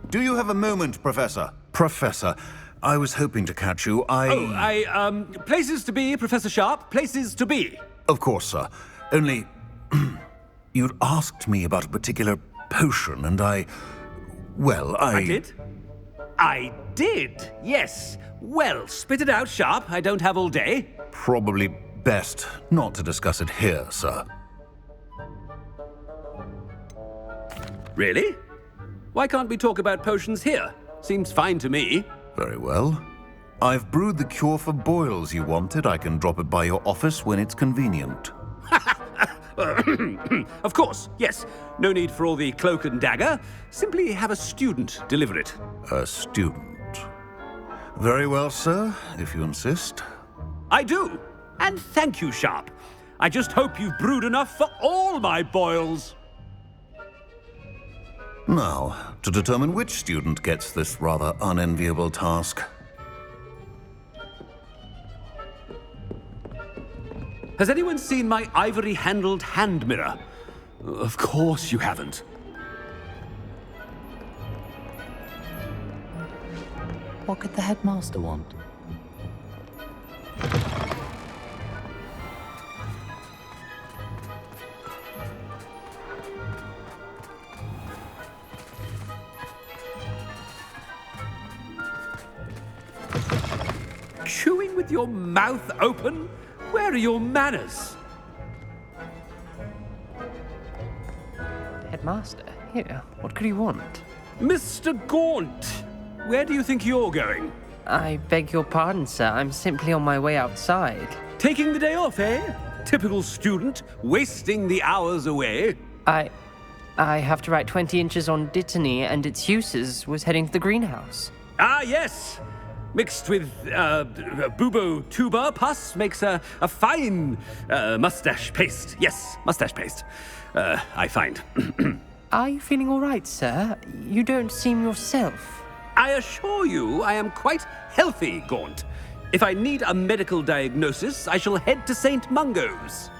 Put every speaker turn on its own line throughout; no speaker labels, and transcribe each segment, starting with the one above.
Do you have a moment, Professor? Professor, I was hoping to catch you.
Places to be, Professor Sharp. Places to be.
Of course, sir. Only... you'd asked me about a particular potion, and I
did? I did, yes. Well, spit it out, Sharp. I don't have all day.
Probably best not to discuss it here, sir.
Really? Why can't we talk about potions here? Seems fine to me.
Very well. I've brewed the cure for boils you wanted. I can drop it by your office when it's convenient.
Of course, yes. No need for all the cloak and dagger. Simply have a student deliver it.
A student. Very well, sir, if you insist.
I do. And thank you, Sharp. I just hope you've brewed enough for all my boils.
Now, to determine which student gets this rather unenviable task.
Has anyone seen my ivory-handled hand mirror? Of course you haven't.
What could the headmaster want?
Chewing with your mouth open? Where are your manners?
Headmaster? Here, what could he want?
Mr. Gaunt, where do you think you're going?
I beg your pardon, sir. I'm simply on my way outside.
Taking the day off, eh? Typical student, wasting the hours away.
I have to write 20 inches on Dittany and its uses. Was heading to the greenhouse.
Ah, yes. Mixed with bubo tuber pus makes a fine mustache paste. Yes, mustache paste. I find.
Are you feeling all right, sir? You don't seem yourself.
I assure you I am quite healthy, Gaunt. If I need a medical diagnosis, I shall head to St. Mungo's.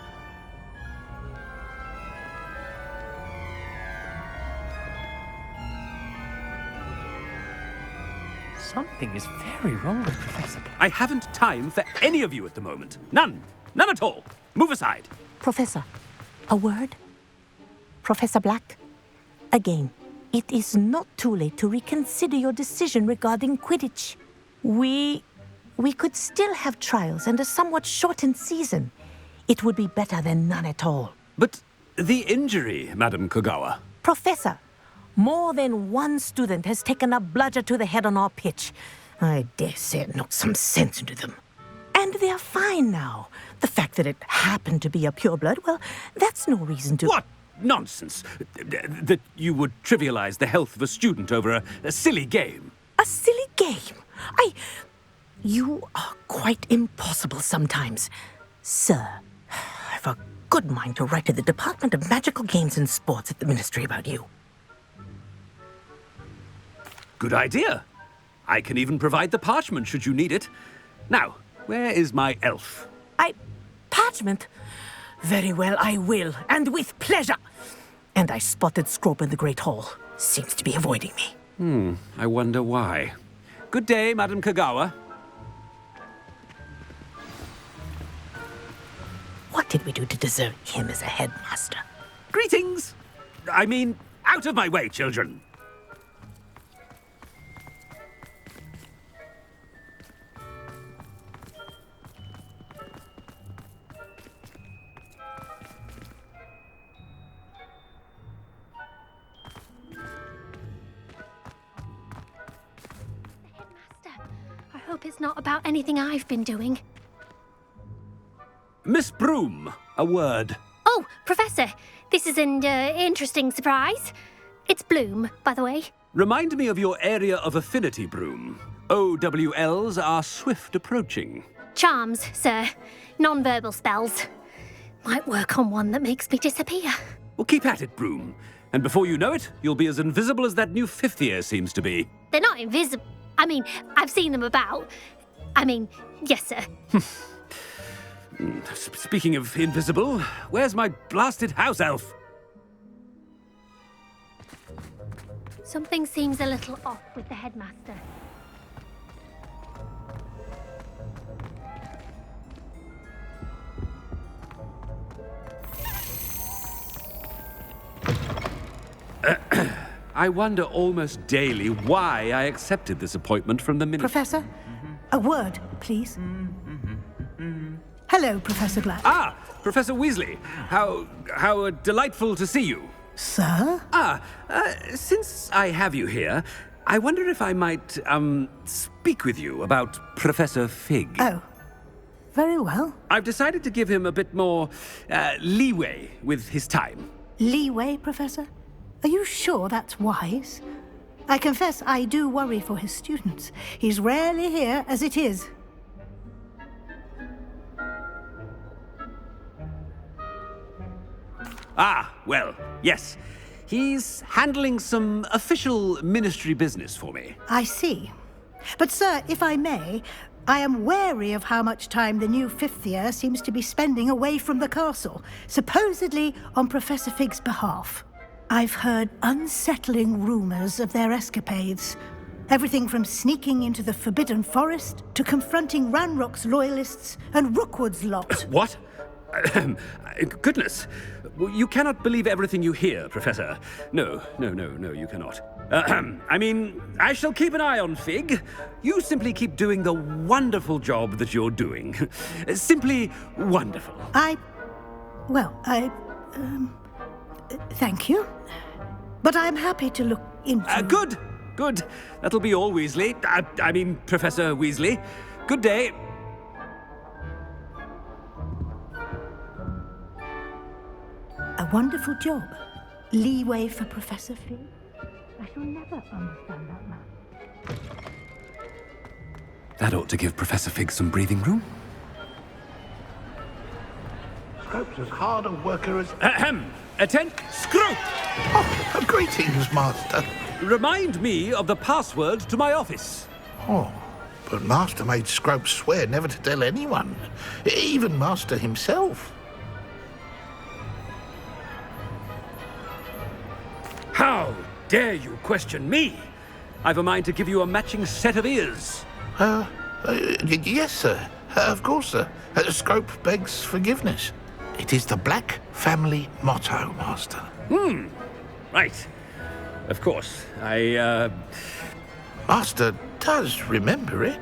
Something is very wrong with Professor Black.
I haven't time for any of you at the moment. None. None at all. Move aside.
Professor, a word? Professor Black, again, it is not too late to reconsider your decision regarding Quidditch. We could still have trials and a somewhat shortened season. It would be better than none at all.
But the injury, Madam Kogawa.
Professor, more than one student has taken a bludger to the head on our pitch. I dare say it knocked some sense into them. And they're fine now. The fact that it happened to be a pureblood, well, that's no reason to...
What nonsense! That you would trivialize the health of a student over a silly game.
A silly game? You are quite impossible sometimes. Sir, I've a good mind to write to the Department of Magical Games and Sports at the Ministry about you.
Good idea. I can even provide the parchment should you need it. Now, where is my elf?
Parchment? Very well, I will, and with pleasure. And I spotted Scrope in the Great Hall. Seems to be avoiding me.
I wonder why. Good day, Madam Kogawa.
What did we do to deserve him as a headmaster?
Greetings! I mean, out of my way, children.
I hope it's not about anything I've been doing.
Miss Broom, a word.
Oh, Professor, this is an interesting surprise. It's Bloom, by the way.
Remind me of your area of affinity, Broom. OWLs are swift approaching.
Charms, sir. Non-verbal spells. Might work on one that makes me disappear.
Well, keep at it, Broom. And before you know it, you'll be as invisible as that new fifth year seems to be.
They're not invisible. I mean, I've seen them about. Yes, sir.
Speaking of invisible, where's my blasted house elf?
Something seems a little off with the headmaster.
I wonder almost daily why I accepted this appointment from the minister.
Professor, a word, please. Hello, Professor Black.
Ah, Professor Weasley. How delightful to see you.
Sir?
Since I have you here, I wonder if I might, speak with you about Professor Fig.
Oh, very well.
I've decided to give him a bit more, leeway with his time.
Leeway, Professor? Are you sure that's wise? I confess I do worry for his students. He's rarely here as it is.
Ah, well, yes. He's handling some official ministry business for me.
I see. But, sir, if I may, I am wary of how much time the new fifth year seems to be spending away from the castle, supposedly on Professor Fig's behalf. I've heard unsettling rumors of their escapades. Everything from sneaking into the Forbidden Forest to confronting Ranrock's loyalists and Rookwood's lot.
What? Goodness. You cannot believe everything you hear, Professor. No, you cannot. I mean, I shall keep an eye on Fig. You simply keep doing the wonderful job that you're doing. Simply wonderful.
Thank you. But I'm happy to look into...
Good. That'll be all, Weasley. I mean, Professor Weasley. Good day.
A wonderful job. Leeway for Professor Fig. I shall never understand that man.
That ought to give Professor Fig some breathing room.
Scrope's as hard a worker as...
Attend, Scrope!
Oh, greetings, Master.
Remind me of the password to my office.
Oh, but Master made Scrope swear never to tell anyone, even Master himself.
How dare you question me? I've a mind to give you a matching set of ears.
Yes, sir. Of course, sir. Scrope begs forgiveness. It is the Black family motto, Master.
Right. Of course.
Master does remember it.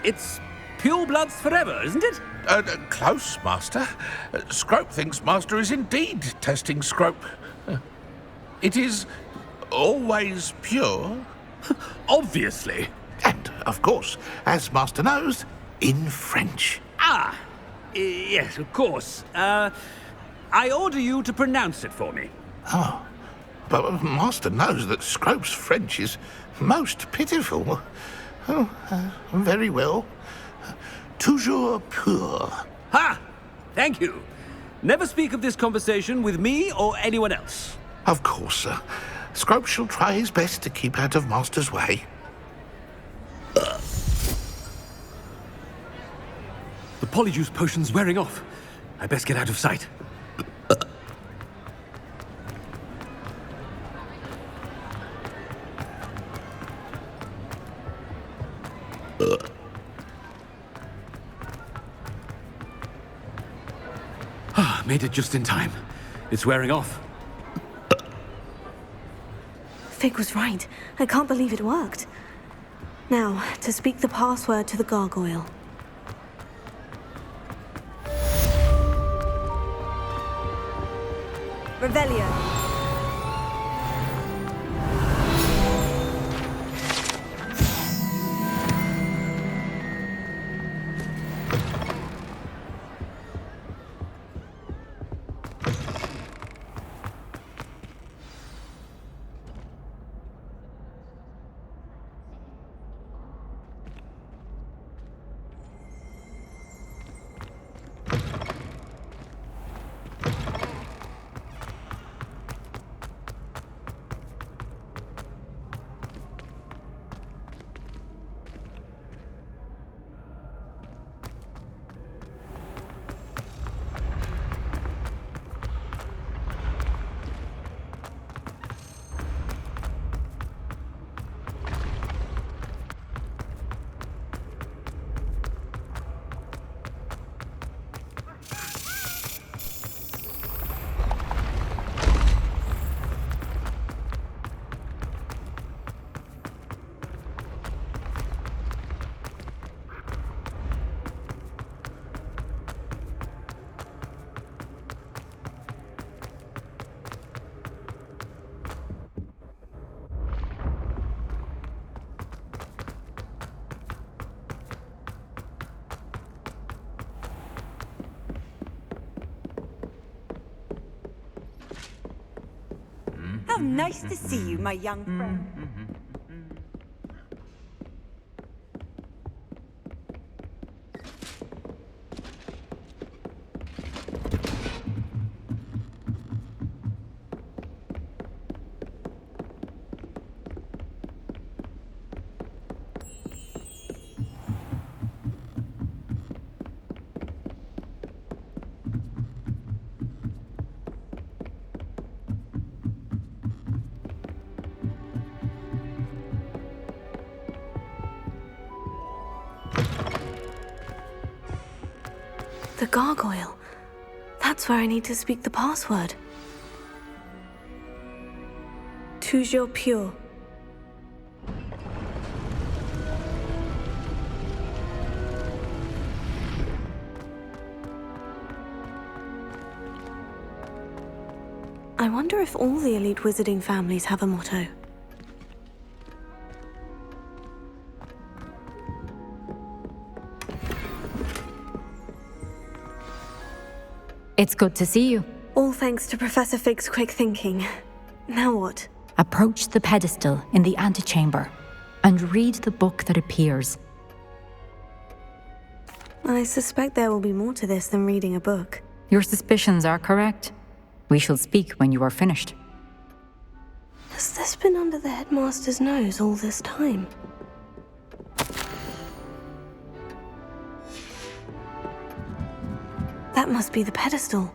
It's pure bloods forever, isn't it?
Close, Master. Scrope thinks Master is indeed testing Scrope. It is always pure.
Obviously.
And, of course, as Master knows, in French.
Yes, of course. I order you to pronounce it for me.
Oh, but Master knows that Scrope's French is most pitiful. Oh, very well. Toujours pur.
Ha! Thank you. Never speak of this conversation with me or anyone else.
Of course, sir. Scrope shall try his best to keep out of Master's way.
The polyjuice potion's wearing off. I best get out of sight. Made it just in time. It's wearing off.
Fig was right. I can't believe it worked. Now, to speak the password to the gargoyle. Revelio.
Nice to see you, my young friend.
The gargoyle. That's where I need to speak the password. Toujours pure. I wonder if all the elite wizarding families have a motto.
It's good to see you.
All thanks to Professor Fig's quick thinking. Now what?
Approach the pedestal in the antechamber and read the book that appears.
I suspect there will be more to this than reading a book.
Your suspicions are correct. We shall speak when you are finished.
Has this been under the headmaster's nose all this time? That must be the pedestal.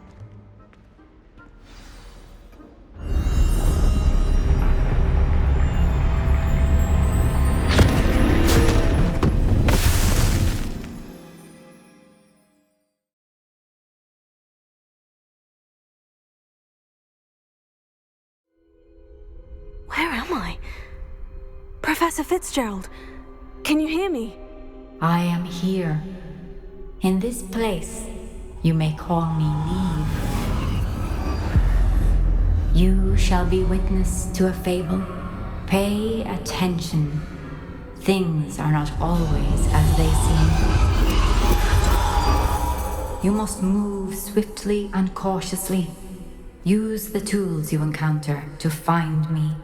Where am I? Professor Fitzgerald, can you hear me?
I am here. In this place, you may call me Neve. You shall be witness to a fable. Pay attention. Things are not always as they seem. You must move swiftly and cautiously. Use the tools you encounter to find me.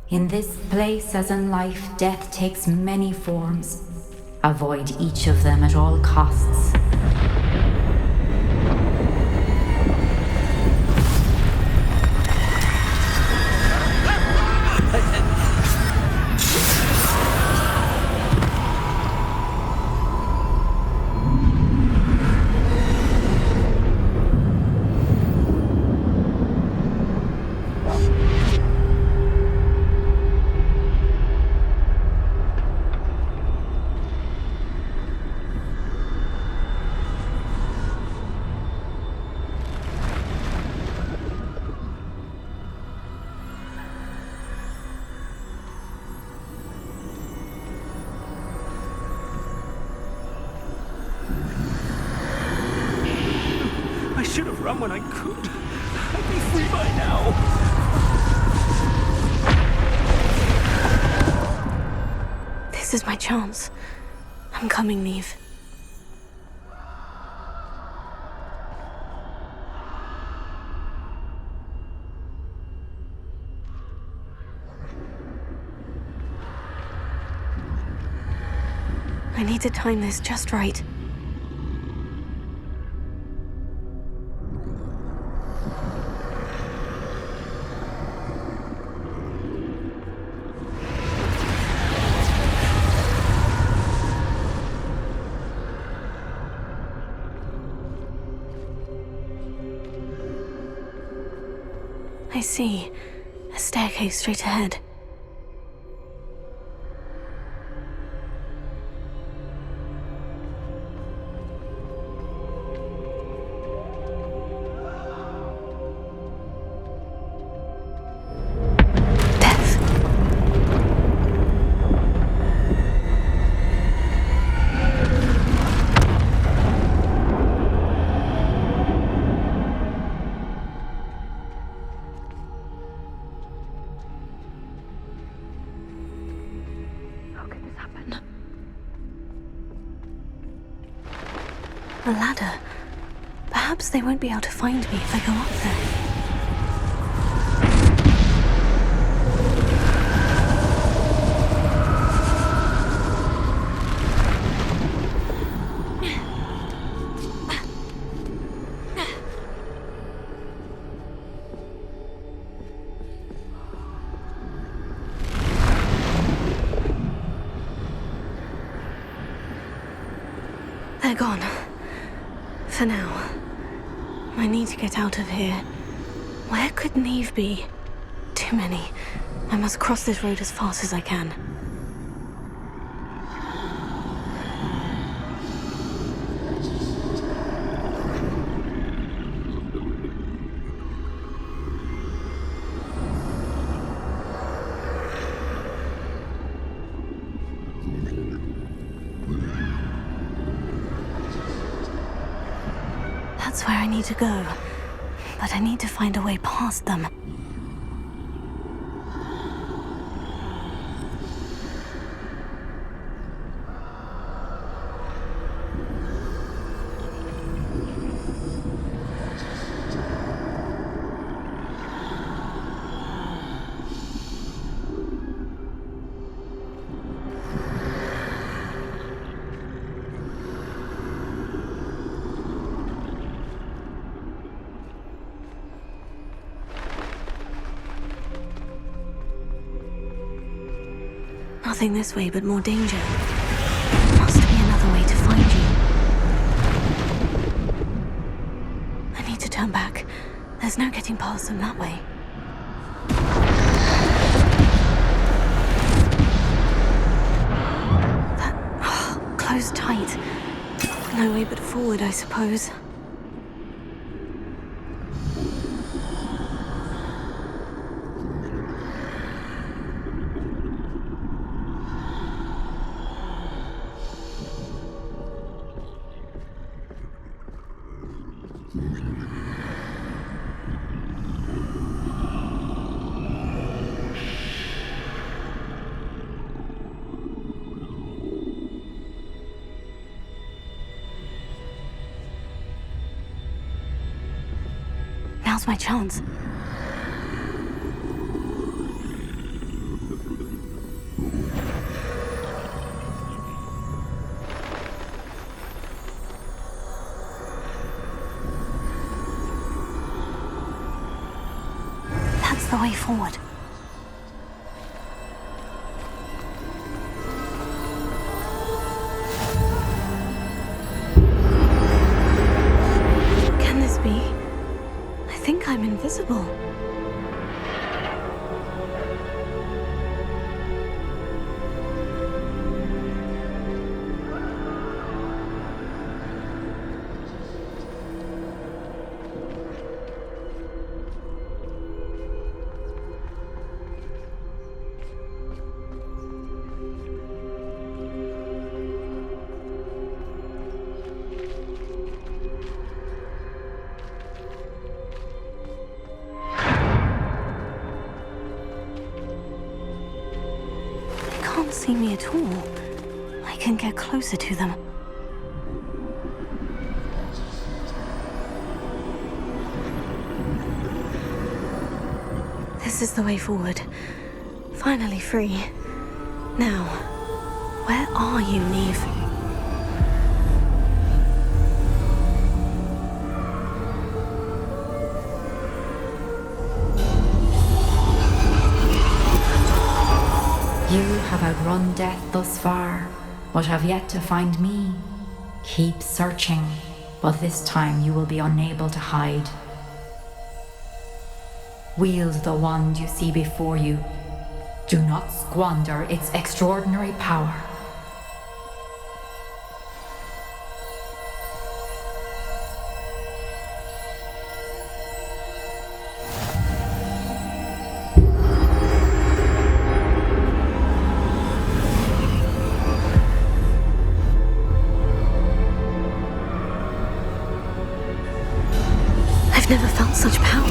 In this place, as in life, death takes many forms. Avoid each of them at all costs.
I should have run when I could. I'd be free by now.
This is my chance. I'm coming, Neve. I need to time this just right. I see. A staircase straight ahead. Death. A ladder. Perhaps they won't be able to find me if I go up there. They're gone. For now. I need to get out of here. Where could Neve be? Too many. I must cross this road as fast as I can. That's where I need to go. But I need to find a way past them. Nothing this way, but more danger. Must be another way to find you. I need to turn back. There's no getting past them that way. Closed tight. No way but forward, I suppose. Now's my chance. That's the way forward. Can this be? I think I'm invisible. Can't see me at all. I can get closer to them. This is the way forward. Finally free. Now, where are you, Neve?
You have outrun death thus far, but have yet to find me. Keep searching, but this time you will be unable to hide. Wield the wand you see before you. Do not squander its extraordinary power.
I've never felt such power.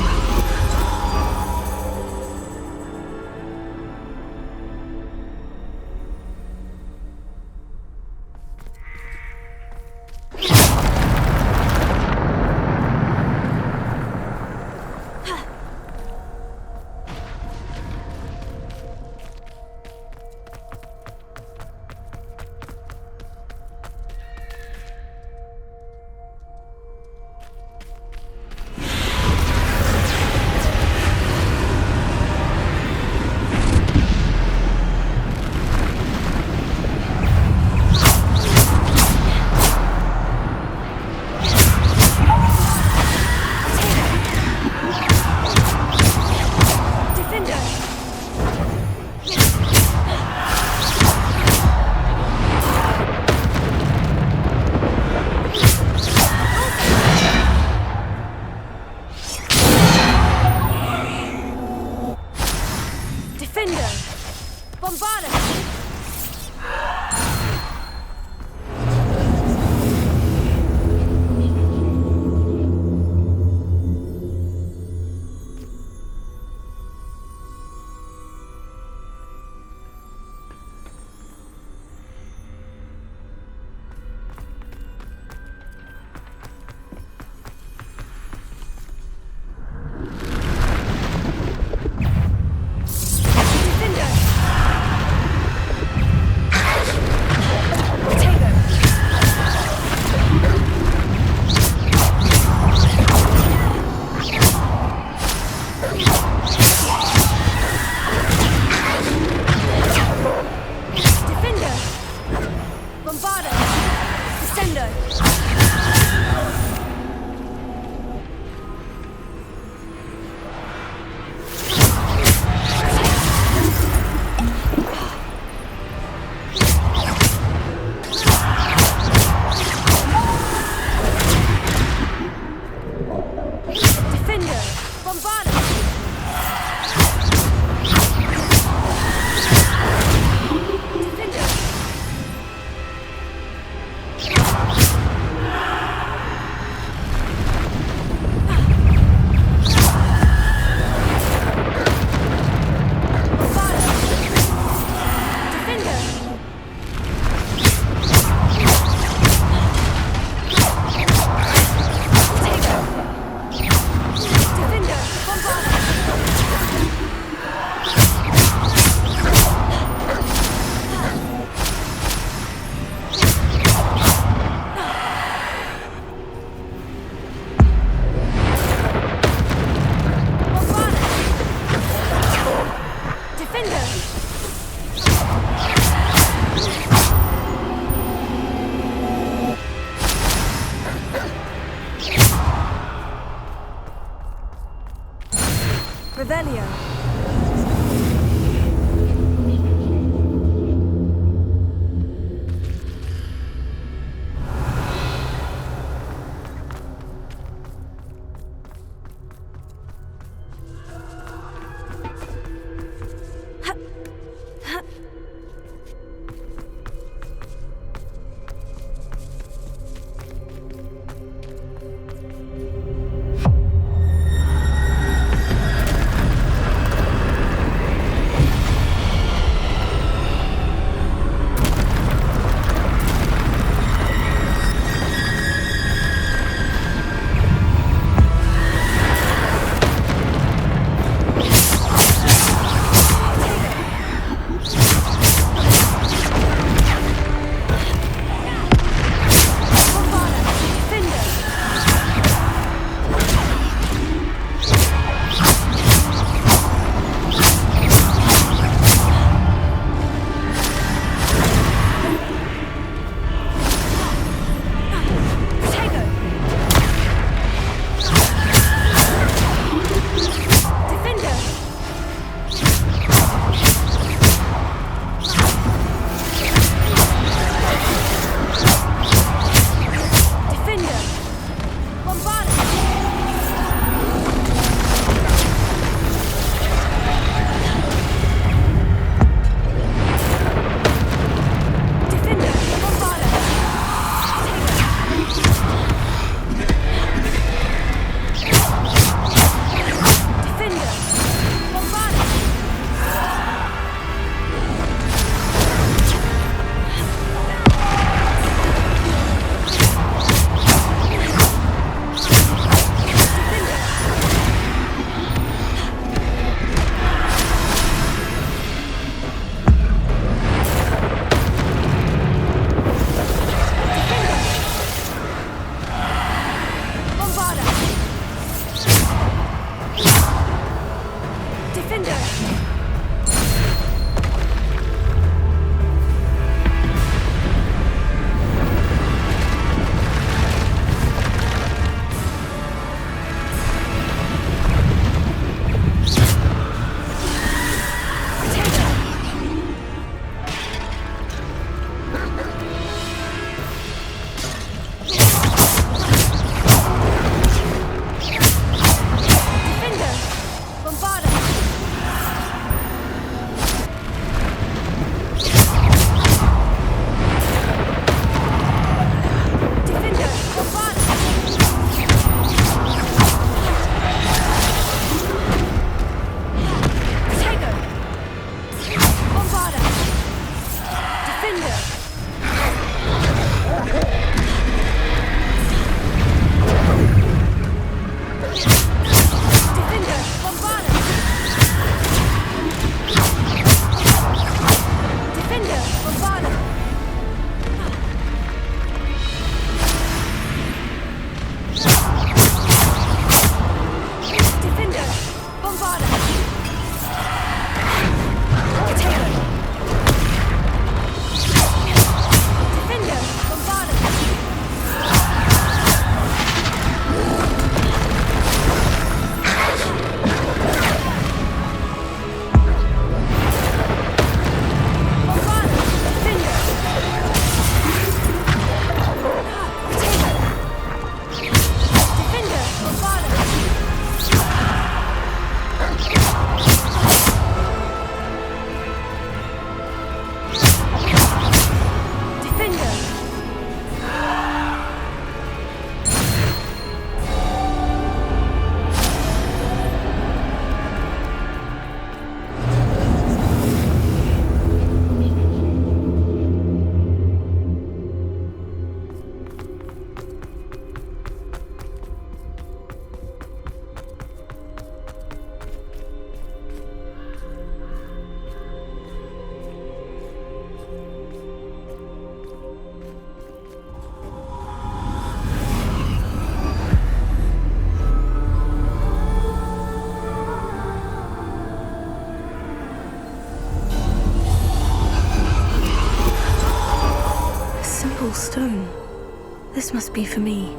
This must be for me.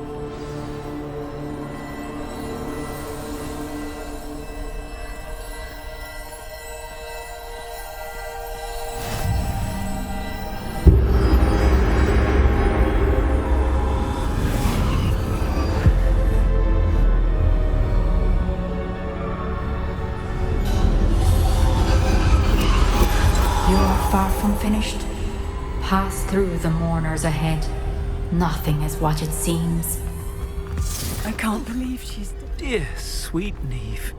Far from finished. Pass through the mourners ahead. Nothing is what it seems.
I can't believe she's dear, sweet Neve.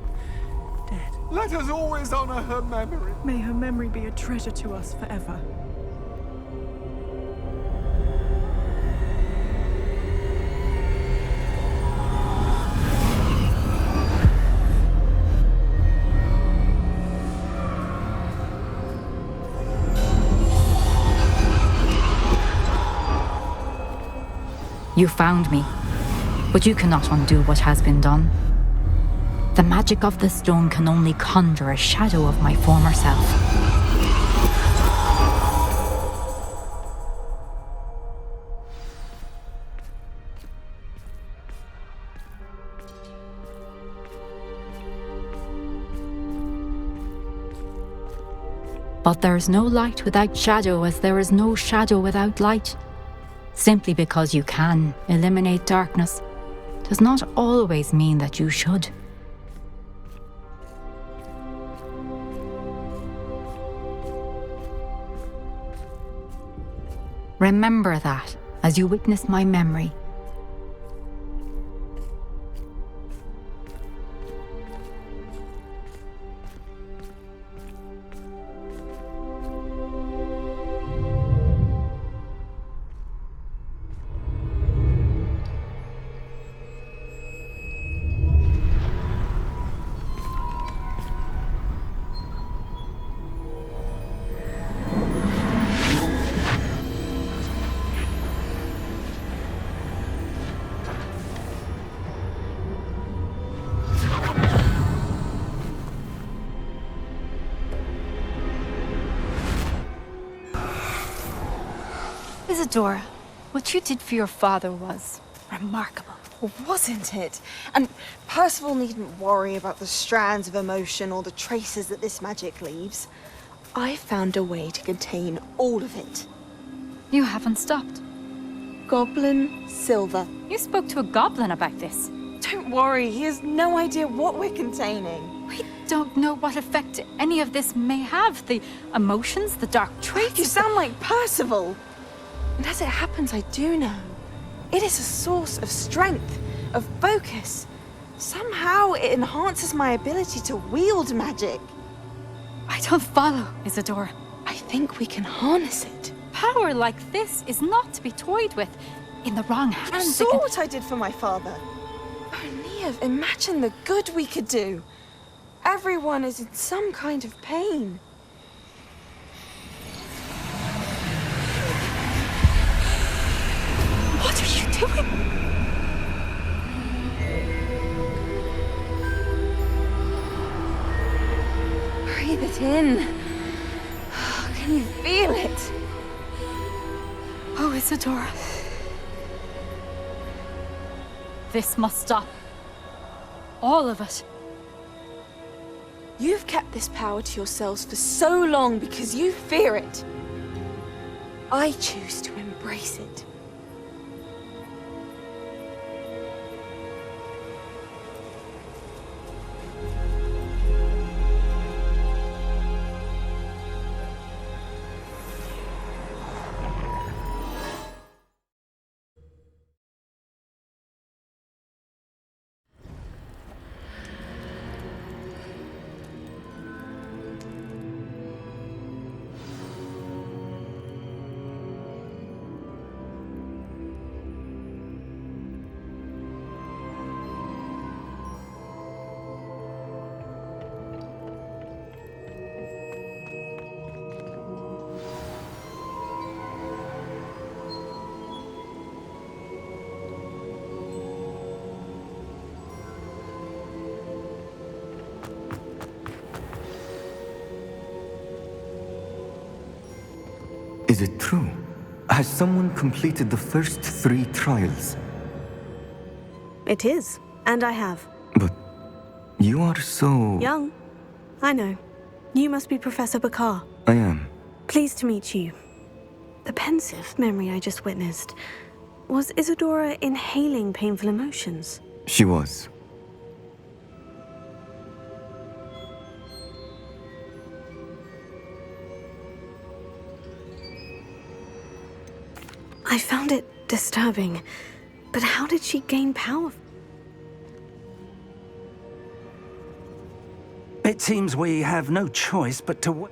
Dead.
Let us always honor her memory.
May her memory be a treasure to us forever.
You found me, but you cannot undo what has been done. The magic of the stone can only conjure a shadow of my former self. But there is no light without shadow, as there is no shadow without light. Simply because you can eliminate darkness does not always mean that you should. Remember that as you witness my memory.
Isadora, what you did for your father was remarkable.
Well, wasn't it? And Percival needn't worry about the strands of emotion or the traces that this magic leaves. I found a way to contain all of it.
You haven't stopped.
Goblin Silver.
You spoke to a goblin about this.
Don't worry, he has no idea what we're containing.
We don't know what effect any of this may have. The emotions, the dark traits.
You sound like Percival. And as it happens, I do know. It is a source of strength, of focus. Somehow it enhances my ability to wield magic.
I don't follow, Isadora.
I think we can harness it.
Power like this is not to be toyed with. In the wrong hands,
You saw what I did for my father. Oh, Neve, imagine the good we could do. Everyone is in some kind of pain.
What are you doing?
Breathe it in. Can you feel it?
Oh, Isadora. This must stop. All of it.
You've kept this power to yourselves for so long because you fear it. I choose to embrace it.
Is it true? Has someone completed the first 3 trials?
It is, and I have.
But you are so...
Young. I know. You must be Professor Bakar.
I am.
Pleased to meet you. The pensive memory I just witnessed. Was Isadora inhaling painful emotions?
She was.
I found it disturbing. But how did she gain power?
It seems we have no choice but to...